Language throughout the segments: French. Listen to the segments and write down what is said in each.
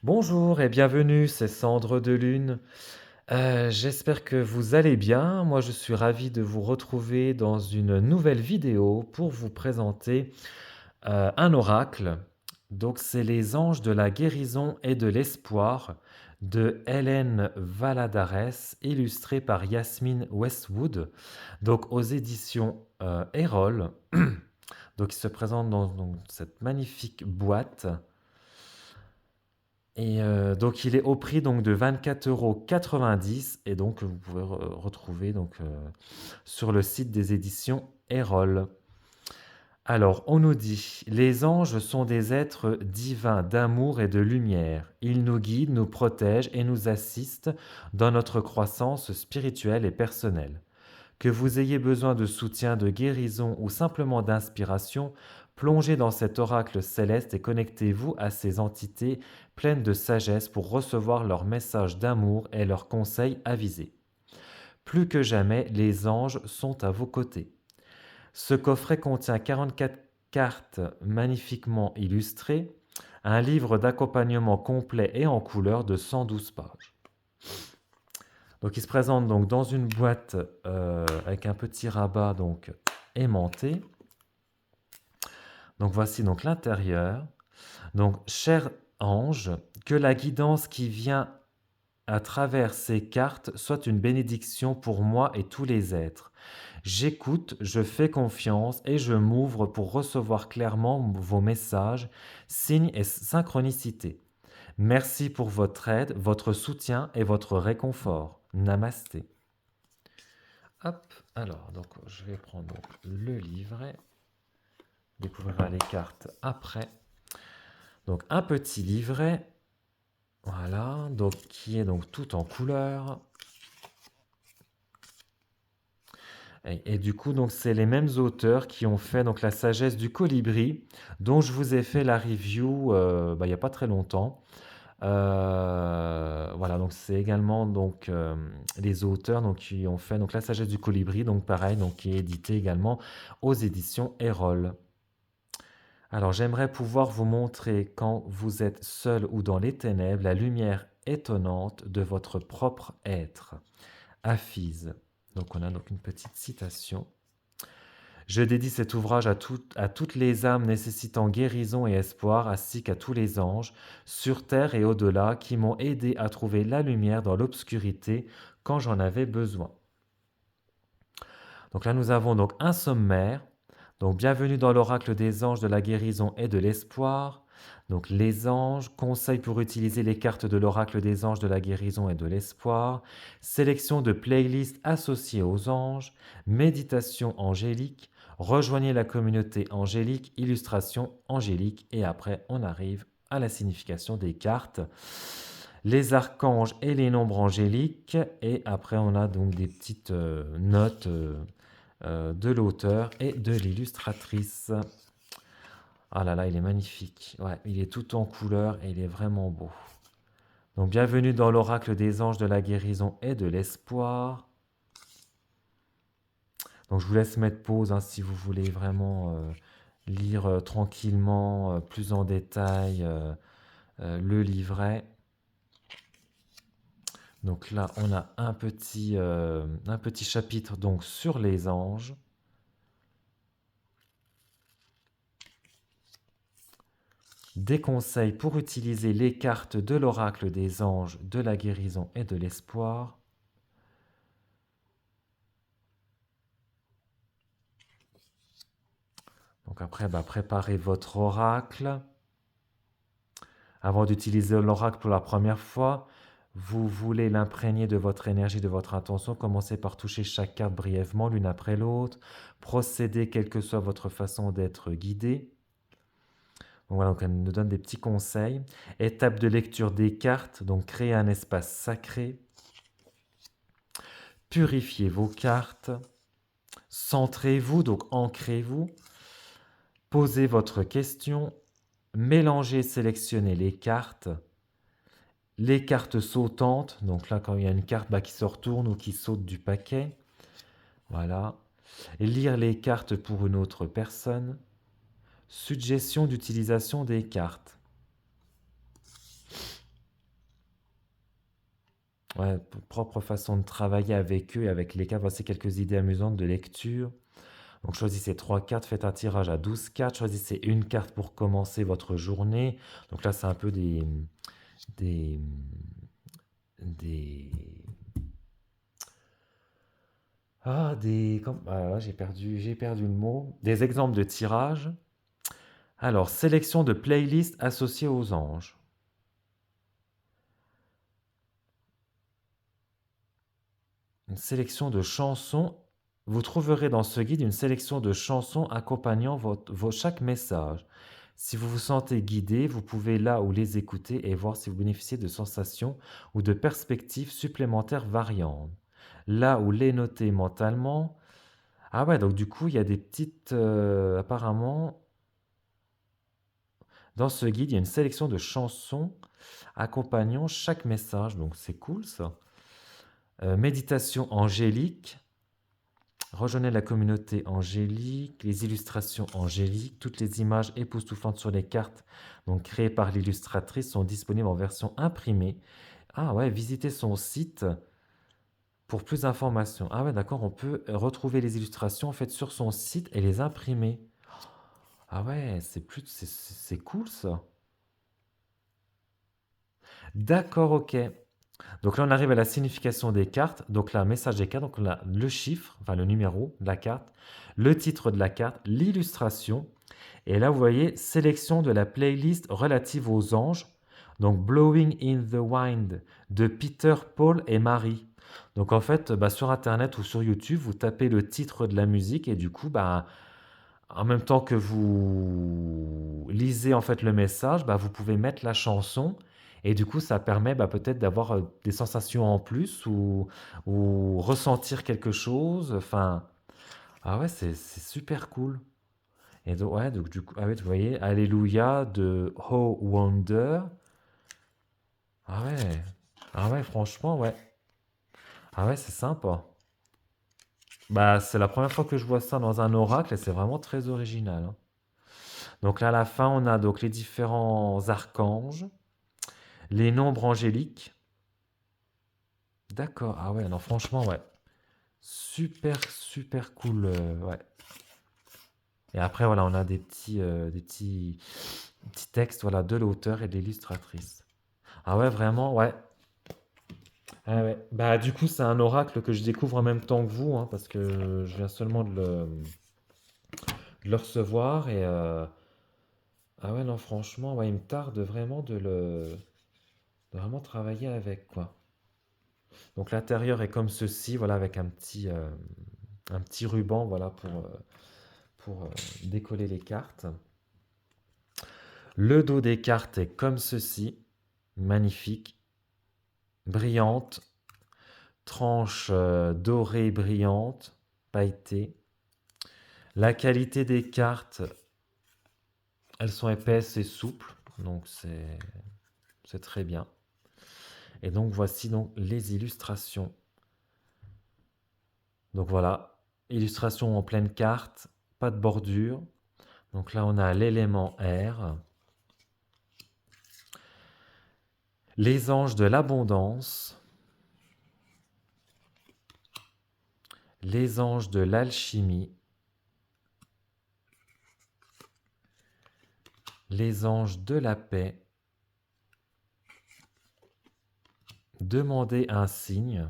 Bonjour et bienvenue, c'est Cendre de Lune. J'espère que vous allez bien. Moi, je suis ravi de vous retrouver dans une nouvelle vidéo pour vous présenter un oracle. Donc, c'est les anges de la guérison et de l'espoir de Hélène Valladares, illustré par Yasmine Westwood, donc aux éditions Erol. Donc, il se présente dans cette magnifique boîte. Et donc il est au prix donc de 24,90 € et donc vous pouvez retrouver sur le site des éditions Erol. Alors on nous dit, les anges sont des êtres divins d'amour et de lumière. Ils nous guident, nous protègent et nous assistent dans notre croissance spirituelle et personnelle. Que vous ayez besoin de soutien, de guérison ou simplement d'inspiration, plongez dans cet oracle céleste et connectez-vous à ces entités pleines de sagesse pour recevoir leurs messages d'amour et leurs conseils avisés. Plus que jamais, les anges sont à vos côtés. Ce coffret contient 44 cartes magnifiquement illustrées, un livre d'accompagnement complet et en couleur de 112 pages. Donc il se présente donc dans une boîte avec un petit rabat donc aimanté. Donc voici donc l'intérieur. Donc cher ange, que la guidance qui vient à travers ces cartes soit une bénédiction pour moi et tous les êtres. J'écoute, je fais confiance et je m'ouvre pour recevoir clairement vos messages, signes et synchronicités. Merci pour votre aide, votre soutien et votre réconfort. Namasté. Hop, alors, donc je vais prendre donc, le livret, découvrira les cartes après. Donc un petit livret, voilà, donc qui est donc tout en couleur. Et du coup, donc c'est les mêmes auteurs qui ont fait donc La Sagesse du Colibri, dont je vous ai fait la review il n'y a pas très longtemps. Voilà, donc c'est également donc les auteurs donc qui ont fait donc La Sagesse du Colibri, donc pareil, donc qui est édité également aux éditions Erol. Alors j'aimerais pouvoir vous montrer quand vous êtes seul ou dans les ténèbres la lumière étonnante de votre propre être. Hafiz. Donc on a donc une petite citation. Je dédie cet ouvrage à toutes les âmes nécessitant guérison et espoir, ainsi qu'à tous les anges, sur terre et au-delà, qui m'ont aidé à trouver la lumière dans l'obscurité quand j'en avais besoin. Donc là, nous avons donc un sommaire. Donc, bienvenue dans l'oracle des anges de la guérison et de l'espoir. Donc, les anges, conseils pour utiliser les cartes de l'oracle des anges de la guérison et de l'espoir, sélection de playlists associées aux anges, méditation angélique, rejoignez la communauté angélique, illustration angélique, et après, on arrive à la signification des cartes, les archanges et les nombres angéliques, et après, on a donc des petites notes de l'auteur et de l'illustratrice. Ah là là, il est magnifique. Ouais, il est tout en couleur et il est vraiment beau. Donc, bienvenue dans l'oracle des anges de la guérison et de l'espoir. Donc, je vous laisse mettre pause hein, si vous voulez vraiment lire tranquillement, plus en détail le livret. Donc là, on a un petit chapitre donc, sur les anges. Des conseils pour utiliser les cartes de l'oracle des anges, de la guérison et de l'espoir. Donc après, préparez votre oracle. Avant d'utiliser l'oracle pour la première fois, vous voulez l'imprégner de votre énergie, de votre intention. Commencez par toucher chaque carte brièvement, l'une après l'autre. Procédez, quelle que soit votre façon d'être guidé. Donc voilà, donc elle nous donne des petits conseils. Étape de lecture des cartes, donc créez un espace sacré. Purifiez vos cartes. Centrez-vous, donc ancrez-vous. Posez votre question. Mélangez, sélectionnez les cartes. Les cartes sautantes, donc là quand il y a une carte qui se retourne ou qui saute du paquet. Voilà. Lire les cartes pour une autre personne. Suggestion d'utilisation des cartes. Ouais, propre façon de travailler avec eux et avec les cartes. Voici quelques idées amusantes de lecture. Donc choisissez 3 cartes, faites un tirage à 12 cartes, choisissez une carte pour commencer votre journée. Donc là, c'est un peu des, des, j'ai perdu le mot. Des exemples de tirage. Alors, sélection de playlists associées aux anges. Une sélection de chansons. Vous trouverez dans ce guide une sélection de chansons accompagnant chaque message. Si vous vous sentez guidé, vous pouvez là où les écouter et voir si vous bénéficiez de sensations ou de perspectives supplémentaires variantes. Là où les noter mentalement. Ah ouais, donc du coup, il y a des petites... apparemment, dans ce guide, il y a une sélection de chansons accompagnant chaque message. Donc c'est cool ça. Méditation angélique. Rejoignez la communauté angélique, les illustrations angéliques, toutes les images époustouflantes sur les cartes donc créées par l'illustratrice sont disponibles en version imprimée. Ah ouais, visitez son site pour plus d'informations. Ah ouais, d'accord, on peut retrouver les illustrations faites sur son site et les imprimer. Ah ouais, c'est cool ça. D'accord, ok. Donc là, on arrive à la signification des cartes. Donc là, message des cartes. Donc là, le chiffre, enfin le numéro de la carte, le titre de la carte, l'illustration. Et là, vous voyez, sélection de la playlist relative aux anges. Donc Blowing in the Wind de Peter, Paul et Marie. Donc en fait, sur Internet ou sur YouTube, vous tapez le titre de la musique et du coup, en même temps que vous lisez en fait le message, vous pouvez mettre la chanson et du coup ça permet peut-être d'avoir des sensations en plus ou ressentir quelque chose. Enfin, ah ouais, c'est super cool. Et donc, ouais, donc du coup, ah ouais, vous voyez, Alléluia de Oh Wonder. Ah ouais, ah ouais, franchement, ouais. Ah ouais, c'est sympa. C'est la première fois que je vois ça dans un oracle et c'est vraiment très original, hein. Donc là, à la fin, on a donc les différents archanges, les nombres angéliques. D'accord. Ah ouais, non, franchement, ouais. Super, super cool. Ouais. Et après, voilà, on a des petits textes voilà, de l'auteur et de l'illustratrice. Ah ouais, vraiment, ouais. Ah ouais. Du coup, c'est un oracle que je découvre en même temps que vous, hein, parce que je viens seulement de le recevoir. Et ah ouais, non, franchement, ouais, il me tarde vraiment de vraiment travailler avec, quoi. Donc l'intérieur est comme ceci, voilà, avec un petit ruban, voilà, pour décoller les cartes. Le dos des cartes est comme ceci, magnifique, brillante, tranche dorée brillante, pailletée. La qualité des cartes, elles sont épaisses et souples, donc c'est très bien. Et donc voici donc les illustrations. Donc voilà, illustration en pleine carte, pas de bordure. Donc là on a l'élément R, les anges de l'abondance, les anges de l'alchimie, les anges de la paix, demandez un signe,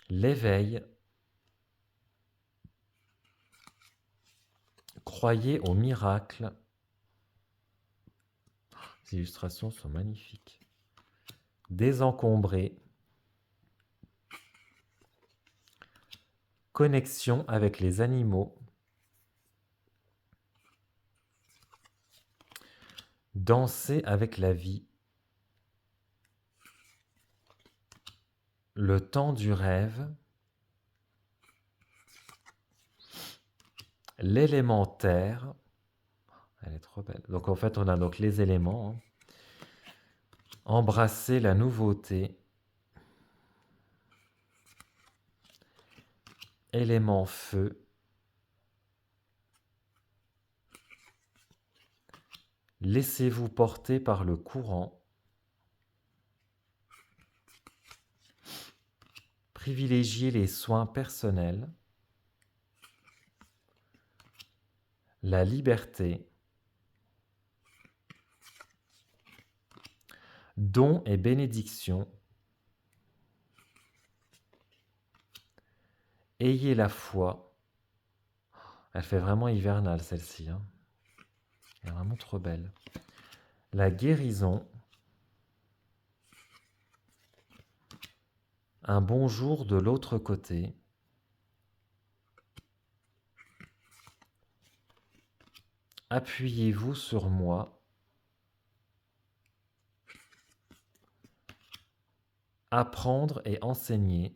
l'éveil, croyez au miracle. Les illustrations sont magnifiques. Désencombrer, connexion avec les animaux, danser avec la vie, le temps du rêve, l'élémentaire. Elle est trop belle. Donc en fait, on a donc les éléments, hein. Embrasser la nouveauté, élément feu, laissez-vous porter par le courant, privilégiez les soins personnels, la liberté, dons et bénédictions, ayez la foi. Elle fait vraiment hivernale celle-ci, hein. Elle est vraiment trop belle. La guérison, un bon jour de l'autre côté, appuyez-vous sur moi, apprendre et enseigner,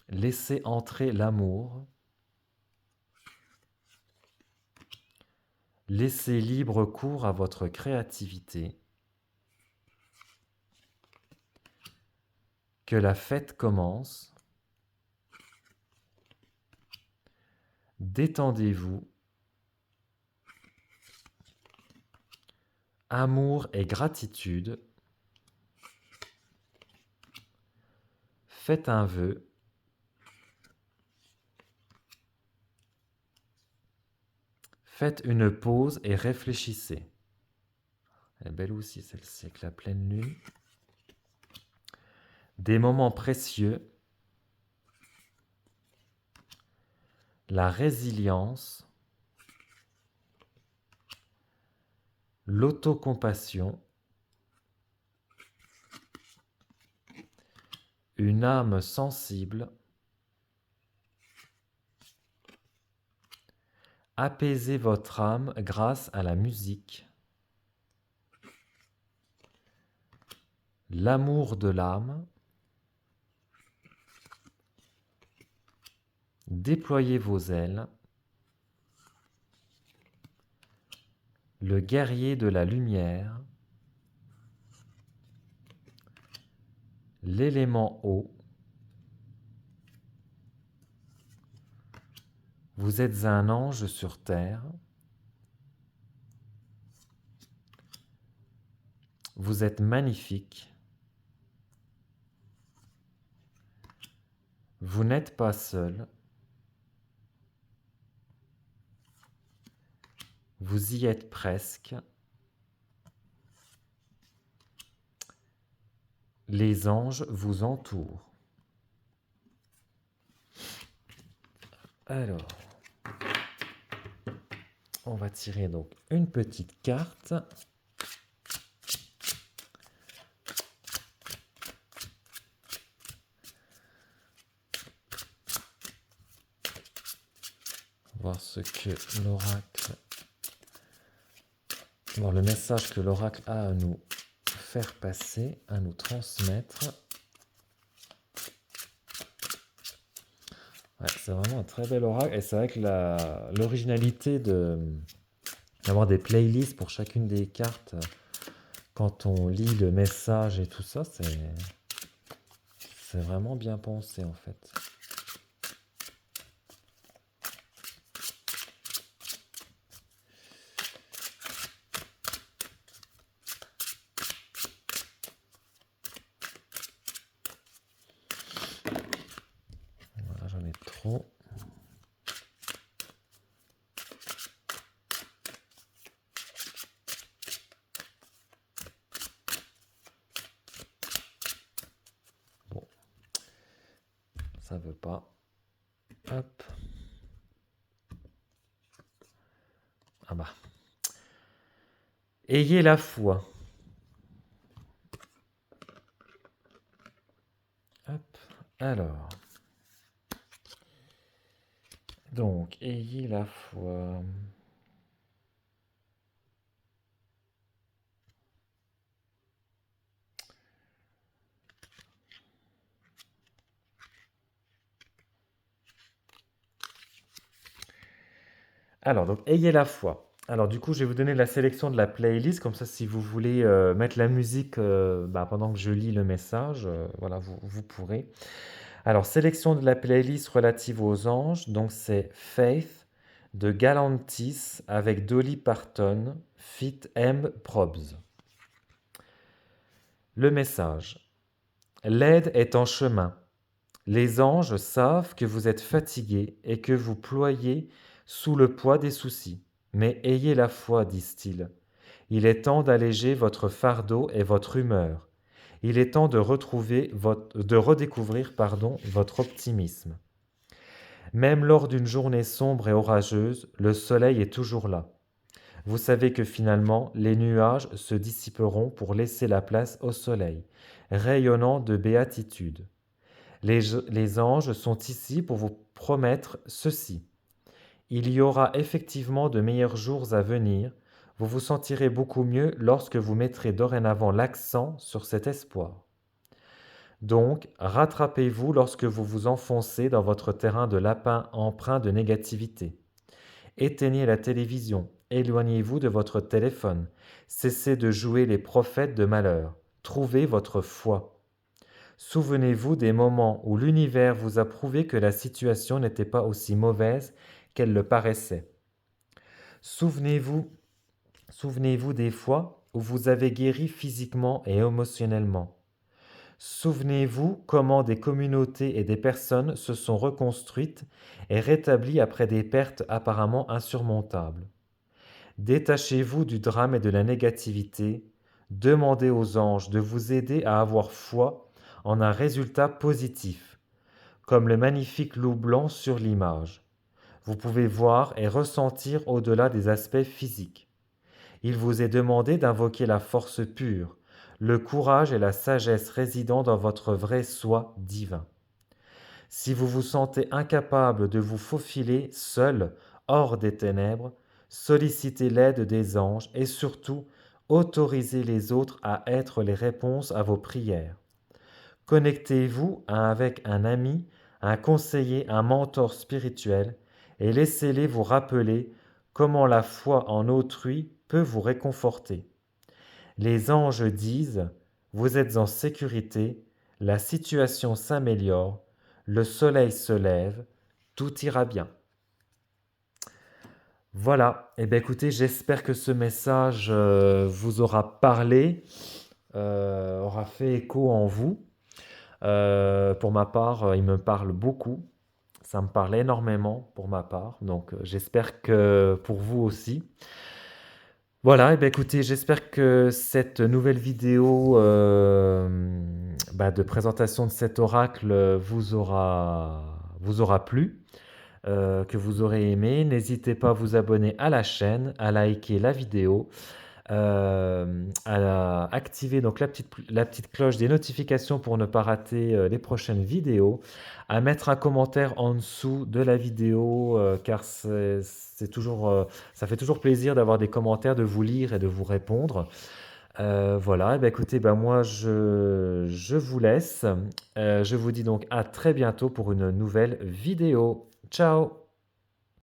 laissez entrer l'amour, laissez libre cours à votre créativité, que la fête commence, détendez-vous, amour et gratitude, faites un vœu, faites une pause et réfléchissez. Elle est belle aussi celle-ci avec la pleine lune. Des moments précieux, la résilience, l'autocompassion, une âme sensible, apaisez votre âme grâce à la musique, l'amour de l'âme, déployez vos ailes, le guerrier de la lumière, l'élément eau, vous êtes un ange sur terre, vous êtes magnifique, vous n'êtes pas seul, vous y êtes presque, les anges vous entourent. Alors, on va tirer donc une petite carte. Voir ce que l'oracle, voir le message que l'oracle a à nous faire passer, à nous transmettre. Ouais, c'est vraiment un très bel oracle et c'est vrai que l'originalité d'avoir des playlists pour chacune des cartes quand on lit le message et tout ça, c'est vraiment bien pensé en fait. Voilà, j'en ai trop. Bon, ça veut pas. Hop. Ah bah. Ayez la foi. Hop. Alors. Donc, ayez la foi. Alors, donc, ayez la foi. Alors, du coup, je vais vous donner la sélection de la playlist. Comme ça, si vous voulez mettre la musique pendant que je lis le message, voilà, vous pourrez. Alors, sélection de la playlist relative aux anges. Donc, c'est Faith de Galantis avec Dolly Parton, feat. M. Probs. Le message. L'aide est en chemin. Les anges savent que vous êtes fatigué et que vous ployez sous le poids des soucis. Mais ayez la foi, disent-ils. Il est temps d'alléger votre fardeau et votre humeur. Il est temps de redécouvrir votre optimisme. Même lors d'une journée sombre et orageuse, le soleil est toujours là. Vous savez que finalement, les nuages se dissiperont pour laisser la place au soleil, rayonnant de béatitude. Les anges sont ici pour vous promettre ceci. Il y aura effectivement de meilleurs jours à venir. Vous vous sentirez beaucoup mieux lorsque vous mettrez dorénavant l'accent sur cet espoir. Donc, rattrapez-vous lorsque vous vous enfoncez dans votre terrain de lapin empreint de négativité. Éteignez la télévision, éloignez-vous de votre téléphone, cessez de jouer les prophètes de malheur, trouvez votre foi. Souvenez-vous des moments où l'univers vous a prouvé que la situation n'était pas aussi mauvaise qu'elle le paraissait. Souvenez-vous, souvenez-vous des fois où vous avez guéri physiquement et émotionnellement. Souvenez-vous comment des communautés et des personnes se sont reconstruites et rétablies après des pertes apparemment insurmontables. Détachez-vous du drame et de la négativité, demandez aux anges de vous aider à avoir foi en un résultat positif, comme le magnifique loup blanc sur l'image. Vous pouvez voir et ressentir au-delà des aspects physiques. Il vous est demandé d'invoquer la force pure, le courage et la sagesse résidant dans votre vrai soi divin. Si vous vous sentez incapable de vous faufiler seul hors des ténèbres, sollicitez l'aide des anges et surtout autorisez les autres à être les réponses à vos prières. Connectez-vous avec un ami, un conseiller, un mentor spirituel et laissez-les vous rappeler comment la foi en autrui peut vous réconforter. Les anges disent, vous êtes en sécurité, la situation s'améliore, le soleil se lève, tout ira bien. Voilà, et bien écoutez, j'espère que ce message vous aura parlé, aura fait écho en vous. Pour ma part, il me parle beaucoup, ça me parle énormément pour ma part, donc j'espère que pour vous aussi. Voilà, et bien écoutez, j'espère que cette nouvelle vidéo de présentation de cet oracle vous aura plu, que vous aurez aimé. N'hésitez pas à vous abonner à la chaîne, à liker la vidéo, à activer donc la petite cloche des notifications pour ne pas rater les prochaines vidéos, à mettre un commentaire en dessous de la vidéo car c'est toujours, ça fait toujours plaisir d'avoir des commentaires, de vous lire et de vous répondre. Voilà, et écoutez, moi je vous laisse. Je vous dis donc à très bientôt pour une nouvelle vidéo. Ciao!